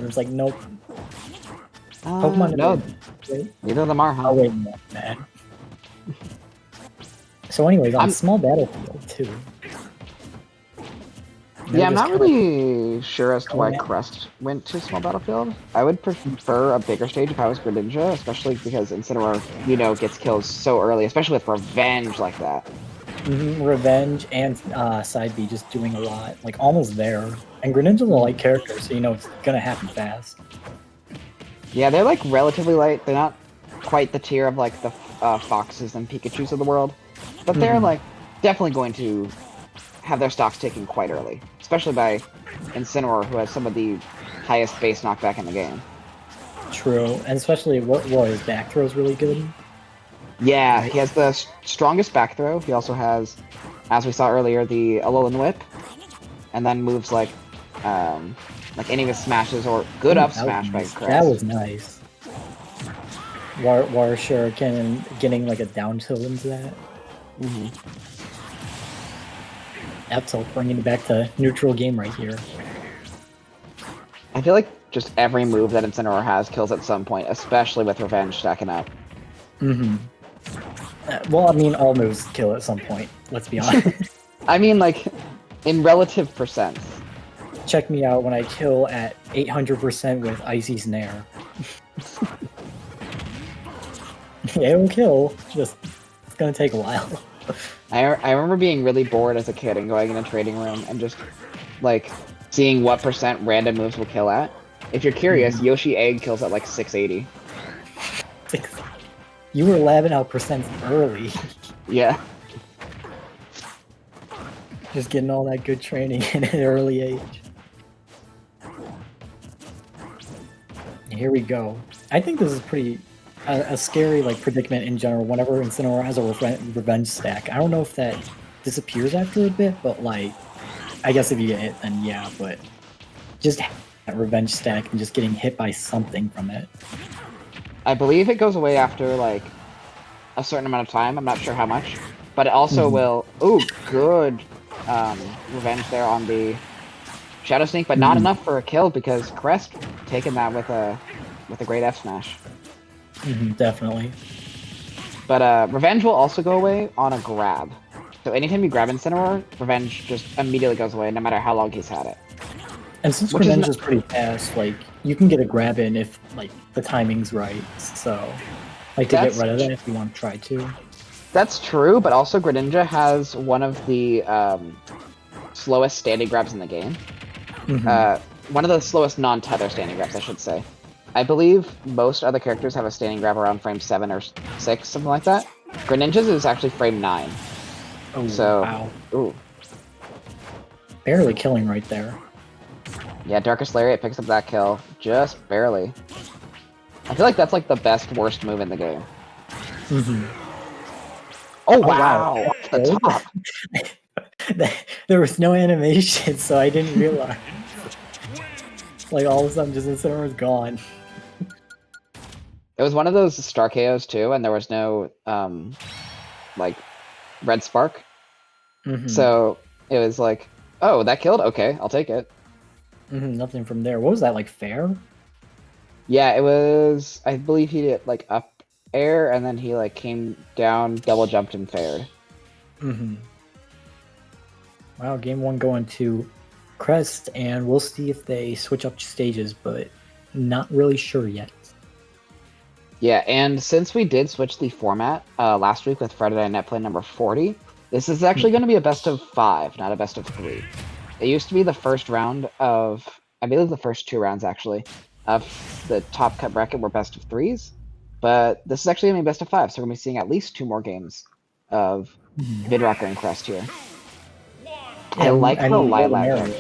It's like, nope. Pokemon no, wait. neither of them are, huh? Oh wait, no, man. So anyways, on small battlefield too. Yeah, I'm not really sure as to why Crest went to small battlefield. I would prefer a bigger stage if I was Greninja, especially because Incineroar, you know, gets kills so early, especially with Revenge like that. Revenge and Side B just doing a lot, like almost there. And Greninja's a light character, so you know it's gonna happen fast. Yeah, they're like relatively light. They're not quite the tier of like the Foxes and Pikachus of the world, but they're like definitely going to have their stocks taken quite early, especially by Incineroar, who has some of the highest base knockback in the game. True, and especially his back throw is really good. Yeah, he has the strongest back throw. He also has, as we saw earlier, the Alolan Whip, and then moves like any of his smashes or good up smash by Crest. That was nice. War Shuriken getting like a down tilt into that. Absol bringing it back to neutral game right here. I feel like just every move that Incineroar has kills at some point, especially with Revenge stacking up. Well, I mean, all moves kill at some point, let's be honest. I mean, like, in relative percents. Check me out when I kill at 800% with Icy Snare. Yeah, it'll kill, just it's gonna take a while. I remember being really bored as a kid and going in a trading room and just, like, seeing what percent random moves will kill at. If you're curious, Yoshi Egg kills at, like, 680. You were laughing out percents early. Yeah. Just getting all that good training at an early age. Here we go. I think this is pretty a scary like predicament in general. Whenever Incineroar has a revenge stack, I don't know if that disappears after a bit, but like, I guess if you get hit, then yeah. But just that revenge stack and just getting hit by something from it. I believe it goes away after like a certain amount of time. I'm not sure how much, but it also will. Ooh, good revenge there on the Shadow Sneak, but not enough for a kill because Crest taking that with a great F smash. Definitely. But Revenge will also go away on a grab. So anytime you grab Incineroar, Revenge just immediately goes away, no matter how long he's had it. And since Revenge is pretty fast, like you can get a grab in if like the timing's right. So like to get rid of that if you want to try to. That's true, but also Greninja has one of the slowest standing grabs in the game. One of the slowest non-tether standing grabs, I should say. I believe most other characters have a standing grab around frame 7 or 6, something like that. Greninja's is actually frame 9. Oh, so, wow. Ooh. Barely killing right there. Yeah, Darkest Lariat picks up that kill. Just barely. I feel like that's like the best, worst move in the game. Oh, wow! The top. There was no animation, so I didn't realize. Like, all of a sudden, just Incineroar was gone. It was one of those Star KOs, too, and there was no, like, red spark. So, it was like, oh, that killed? Okay, I'll take it. Nothing from there. What was that, like, fair? Yeah, it was, I believe he did, like, up air, and then he, like, came down, double jumped, and faired. Wow, game 1 going to Crest, and we'll see if they switch up stages, but not really sure yet. Yeah, and since we did switch the format last week with Friday Night Netplay number 40, this is actually going to be a best of 5, not a best of 3. It used to be the first round of, I believe the first 2 rounds actually, of the top cut bracket were best of 3s, but this is actually going to be best of 5, so we're going to be seeing at least 2 more games of Vidrocker and Crest here. I like the Lilac.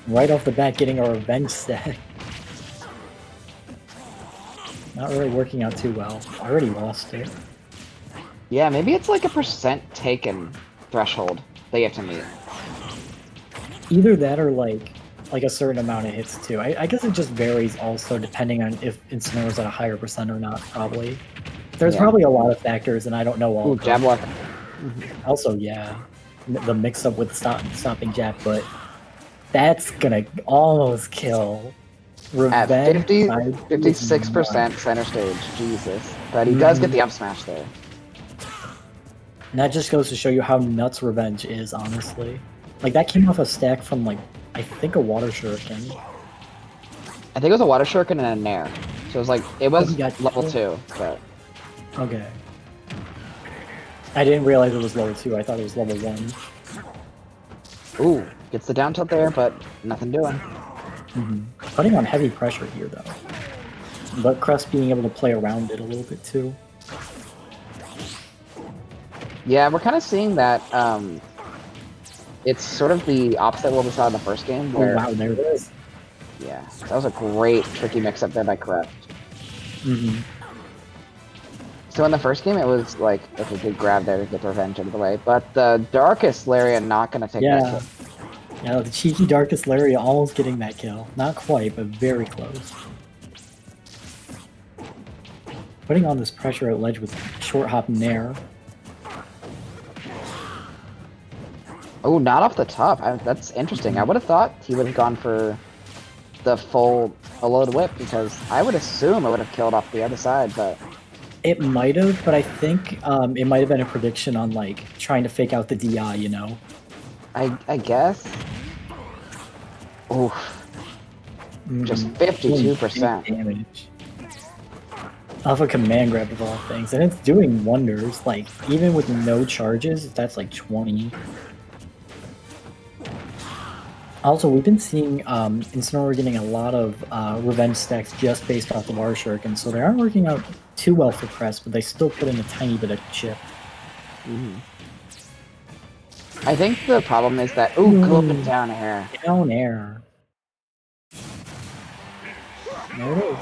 Right off the bat, getting a revenge stack. Not really working out too well. Already lost it. Yeah, maybe it's like a percent taken threshold that you have to meet. Either that or like a certain amount of hits too. I guess it just varies also depending on if Incineroar's at a higher percent or not, probably. There's probably a lot of factors and I don't know all of them. Jab lock. Also, yeah. The mix-up with stopping jab, but That's gonna almost kill. At Revenge 56% center stage. Jesus. But he does get the up smash there. And that just goes to show you how nuts Revenge is, honestly. Like, that came off a stack from, like, I think a Water Shuriken. I think it was a Water Shuriken and a Nair. So it was like, it was level 2, but... Okay. I didn't realize it was level 2, I thought it was level 1. Ooh, gets the down tilt there, but nothing doing. Putting on heavy pressure here, though. But Crest being able to play around it a little bit, too. Yeah, we're kind of seeing that, it's sort of the opposite of what we saw in the first game, where... Oh, wow, there it is. Yeah, that was a great, tricky mix-up there by Crest. So in the first game, it was like, okay, good grab there to get the Revenge out of the way, but the Darkest Lariat not going to take that kill. Yeah, the cheeky Darkest Lariat almost getting that kill. Not quite, but very close. Putting on this pressure at ledge with short hop Nair. Oh, not off the top. That's interesting. I would have thought he would have gone for the full load whip, because I would assume it would have killed off the other side, but... It might have, but I think it might have been a prediction on, like, trying to fake out the DI, you know? I guess. Oof. Just 52%. Damage. Off a command grab of all things, and it's doing wonders. Like, even with no charges, that's like 20. Also, we've been seeing Incineroar getting a lot of revenge stacks just based off the Water Shuriken, so they aren't working out too well for Crest, but they still put in a tiny bit of chip. I think the problem is that... Ooh, go up and down air. Down air. There it is.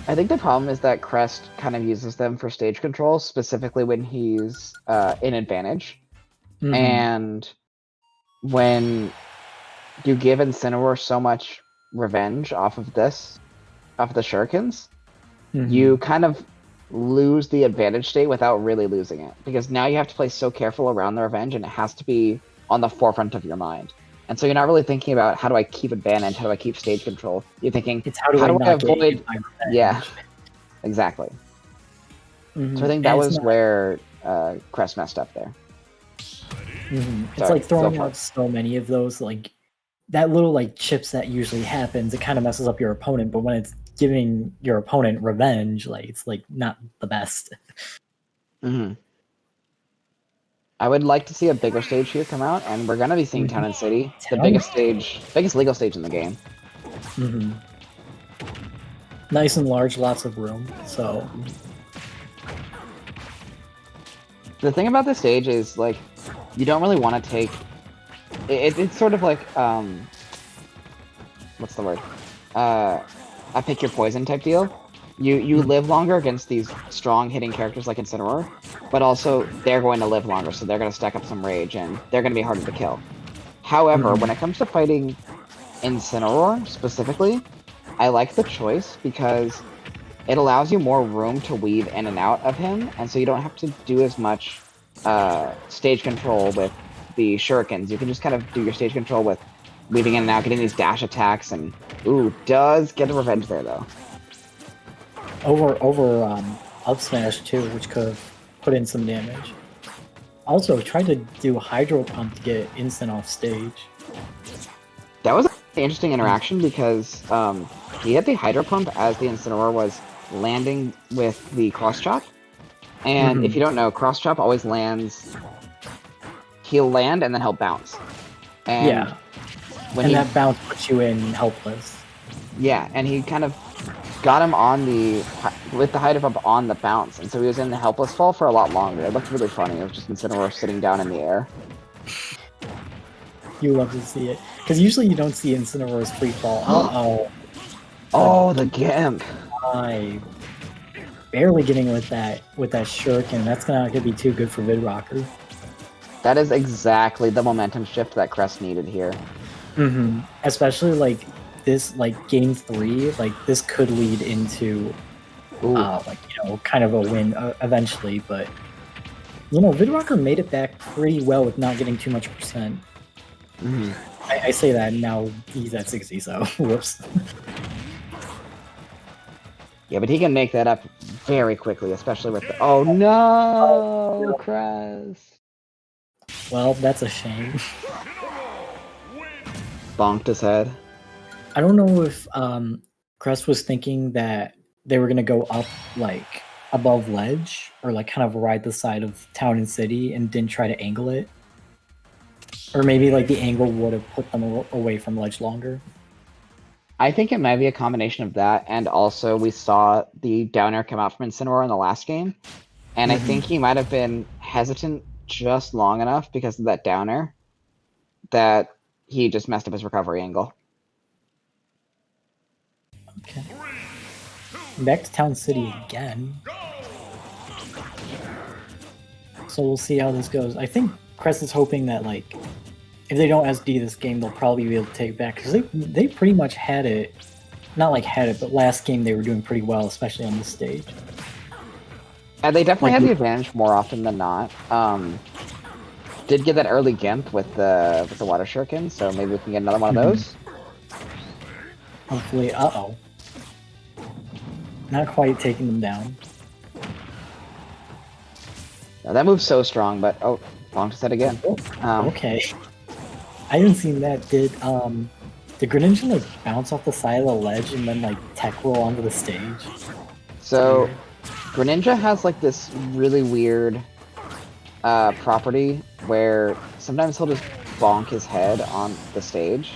I think the problem is that Crest kind of uses them for stage control, specifically when he's in advantage. And when you give Incineroar so much revenge off of this, off the Shurikens, you kind of lose the advantage state without really losing it. Because now you have to play so careful around the revenge, and it has to be on the forefront of your mind. And so you're not really thinking about, how do I keep advantage, how do I keep stage control? You're thinking, it's how do I not avoid... Yeah, exactly. So I think that was where Crest messed up there. It's like throwing out so many of those, like, that little, like, chips that usually happens, it kind of messes up your opponent, but when it's giving your opponent revenge, like, it's, like, not the best. I would like to see a bigger stage here come out, and we're going to be seeing Town and City, the biggest stage, biggest legal stage in the game. Nice and large, lots of room, so... The thing about this stage is, like, you don't really want to take... It's sort of like, what's the word? A pick your poison type deal. You live longer against these strong hitting characters like Incineroar, but also they're going to live longer, so they're going to stack up some rage, and they're going to be harder to kill. However, when it comes to fighting Incineroar specifically, I like the choice because it allows you more room to weave in and out of him, and so you don't have to do as much stage control with the Shurikens. You can just kind of do your stage control with weaving in and out, getting these dash attacks, and ooh, does get the revenge there though. Over up smash too, which could have put in some damage. Also, tried to do Hydro Pump to get Instant off stage. That was an interesting interaction because he hit the Hydro Pump as the Incineroar was landing with the Cross Chop. And if you don't know, Cross Chop always lands... He'll land and then he'll bounce. And when that bounce puts you in helpless. Yeah, and he kind of got him on the... with the Hydro Pump on the bounce, and so he was in the helpless fall for a lot longer. It looked really funny. It was just Incineroar sitting down in the air. You love to see it. Because usually you don't see Incineroar's free fall. Oh, the Gimp! Barely getting with that Shuriken. That's not gonna be too good for Vidrocker. That is exactly the momentum shift that Crest needed here. Especially like this, like game 3, like this could lead into like, you know, kind of a win eventually, but you know, Vidrocker made it back pretty well with not getting too much percent. Mhm. I say that, and now he's at 60, so whoops. Yeah, but he can make that up very quickly, especially with the... Oh no, Crest! Well, that's a shame. Bonked his head. I don't know if Crest was thinking that they were gonna go up like above ledge or like kind of ride the side of town and city and didn't try to angle it. Or maybe like the angle would have put them away from ledge longer. I think it might be a combination of that, and also we saw the down air come out from Incineroar in the last game, and I think he might have been hesitant just long enough because of that down air that he just messed up his recovery angle. Okay. Back to Town City again. So we'll see how this goes. I think Crest is hoping that like if they don't SD this game, they'll probably be able to take it back because they pretty much had it. Not like had it, but last game they were doing pretty well, especially on this stage. And they definitely Like, had the advantage more often than not. Did get that early Gimp with the water shuriken, so maybe we can get another one of those. Hopefully, not quite taking them down. Now, that move's so strong, but oh, wrong to set again. Okay, I didn't see that. Did Greninja like bounce off the side of the ledge and then like tech roll onto the stage? So Greninja has like this really weird property where sometimes he'll just bonk his head on the stage,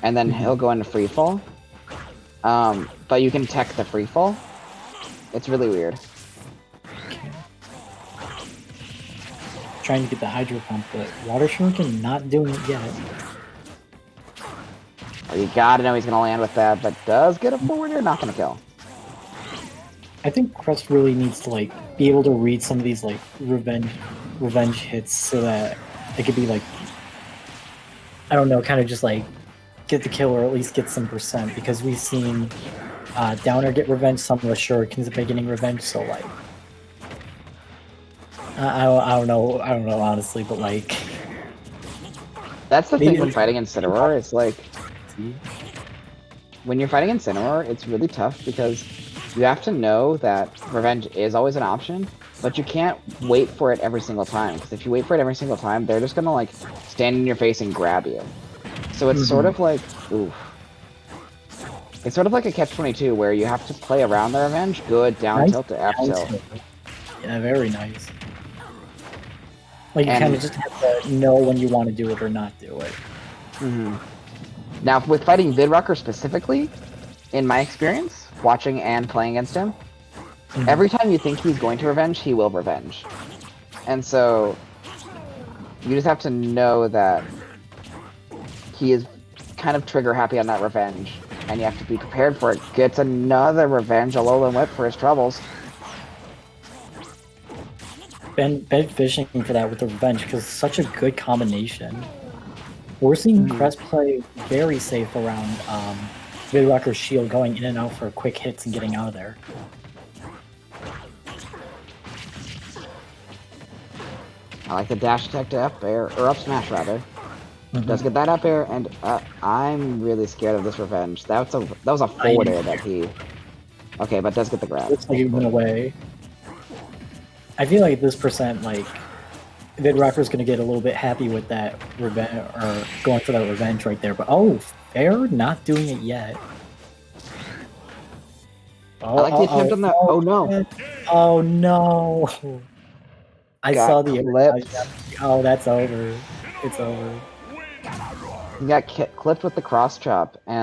and then he'll go into free fall. But you can tech the free fall. It's really weird. Okay. Trying to get the Hydro Pump, but Water Shuriken not doing it yet. Oh, you gotta know he's gonna land with that, but does get a forward air, not gonna kill. I think Crest really needs to like be able to read some of these like revenge hits so that it could be like, I don't know, kind of just like get the kill or at least get some percent, because we've seen Downer get revenge, some of the Shurikens have been getting revenge, so like I don't know honestly, but like that's the thing when fighting Incineroar. It's like when you're fighting Incineroar, it's really tough because you have to know that revenge is always an option, but you can't wait for it every single time, because if you wait for it every single time, they're just gonna like stand in your face and grab you. So it's sort of like, oof. It's sort of like a catch-22 where you have to play around the revenge, good down tilt to up tilt. Yeah, very nice. Like you kind of just have to know when you want to do it or not do it. Now, with fighting Vidrocker specifically, in my experience, watching and playing against him, every time you think he's going to revenge, he will revenge. And so, you just have to know that he is kind of trigger happy on that revenge, and you have to be prepared for it. Gets another revenge, a Alolan Whip for his troubles. Been fishing for that with the revenge because it's such a good combination. We're seeing Crest play very safe around Vidrocker's shield, going in and out for quick hits and getting out of there. I like the dash attack to up air, or up smash rather. Does get that up air, and I'm really scared of this revenge. That was a forward air that he... Okay, but does get the grab. Looks like it went away. I feel like at this percent, like, Vidrocker's gonna get a little bit happy with that revenge, or going for that revenge right there, but oh, fair, not doing it yet. I like the attempt on that. Oh no. Oh no. I saw the clipped. Oh, that's over. It's over. He got clipped with the cross chop, and